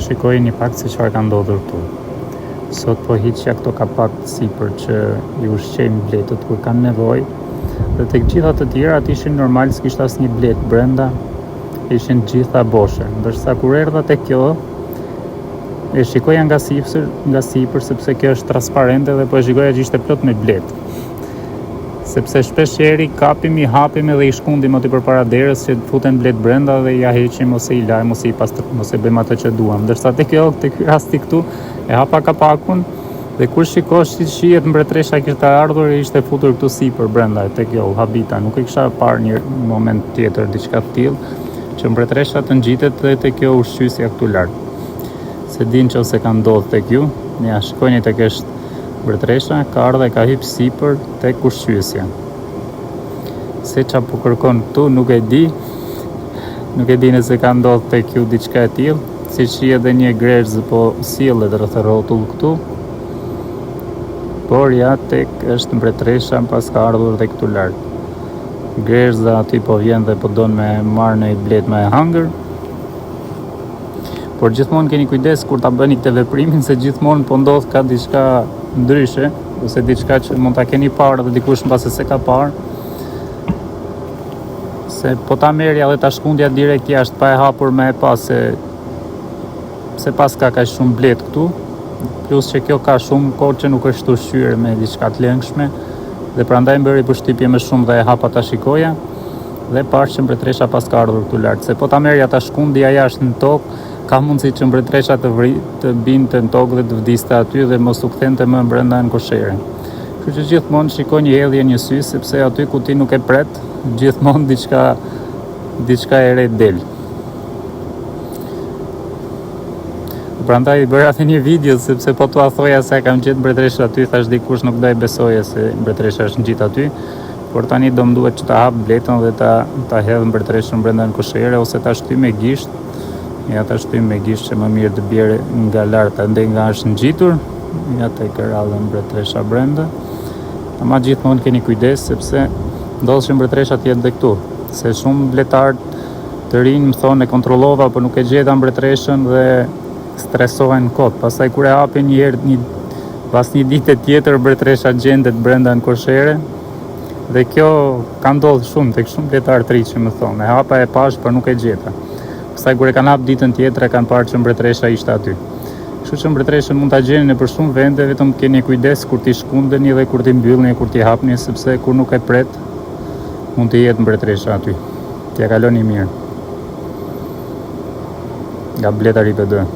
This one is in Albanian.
shikoj një pak se çfarë ka ndodhur këtu. Sot po hiqja këto kapak sipër që i ushqejmë bletët kur kanë nevojë. Dhe tek gjitha të tjerat ishin normal, s'kishte asnjë blet brenda, ishin gjitha boshe. Ndërsa kur erdha tek kjo, e shikoja nga sipër sepse kjo është transparente dhe po e shikoja që ishte plot me blet. Sepse shpesh heri kapim, i hapim edhe i shkundim aty përpara derës që futen blet brenda dhe ja heqim ose i lajm ose i pastrojmë ose bëjmë atë që duam. Ndërsa tek ky rasti këtu e hapa kapakun dhe kur shikosh si shihet mbretëresha kishte ardhur e ishte futur këtu sipër brenda tek kjo habita. Nuk e kisha parë një moment tjetër diçka të tillë që mbretëresha të ngjitet dhe tek kjo ushqyesja këtu lart. Se din që ose ka ndodhur tek ju, ja shikoni tek është mbretëresha ka ardhur e ka hip sipër tek ushqyesja. Se çfarë po kërkon këtu nuk e di. Nuk e di nëse ka ndodhur tek ju diçka e tillë, siç shihet edhe një grezë po sillet rreth rrotull këtu. Por ja tek është mbretëresha pas ka ardhur dhe këtu lart. Grezda aty po vjen dhe po don me marrë në i blet me hangër. Por gjithmonë keni kujdes kur ta bëni këtë veprimin se gjithmonë po ndodh ka diçka ndryshe ose diçka që mund ta keni parë dhe dikush mbase se ka parë. Se po ta merrja dhe ta shkundja direkt jashtë pa e hapur me e pas se pas ka kaq shumë blet këtu. Plus që kjo ka shumë kohë që nuk është ushqyer me diçka të lëngshme dhe prandaj më bëri përshtypje më shumë dhe e hapa ta shikoja dhe pash që mbretëresha pas ka ardhur këtu lart. Se po ta merrja ta shkundja jashtë në tokë, ka mundësi që mbretëresha të binte në tokë dhe të vdiste aty dhe mos u kthente më brenda në koshere. Kështu që gjithmonë shikoj një hedhje një sy sepse aty ku ti nuk e pret, gjithmonë diçka e re del. Prandaj bëra atë një video sepse po t'ua thoja se kam gjetë mbretëresha aty, thash dikush nuk do e besoje se mbretëresha është ngjit aty, por tani do më duhet që ta hap bletën dhe ta hedh mbretëreshën brenda në koshere ose ta shty me gisht. Ja ta shty me gisht që më mirë të bjerë nga lart, andaj nga është ngjitur, ja tek rradhën mbretëresha brenda. Ama gjithmonë keni kujdes sepse ndodh që mbretëresha të jetë dhe këtu, se shumë bletarë të rinj më thonë e kontrollova, por nuk e gjeta mbretëreshën dhe stresohen kot. Pastaj kur e hapin një herë pas një dite tjetër mbretëresha gjendet brenda në koshere. Dhe kjo ka ndodhur shumë tek shumë bletarë të rinj që më thonë, e hapa e pash por nuk e gjeta. Pastaj kur e kanë hap ditën tjetër e kanë parë që mbretëresha ishte aty. Kështu që mbretëreshën mund ta gjeni nëpër shumë vende, vetëm keni kujdes kur ti shkundeni dhe kur ti mbyllni, kur ti hapni, sepse kur nuk e pret mund të jetë mbretëresha aty. T'ja kaloni mirë. Nga Bletari PD.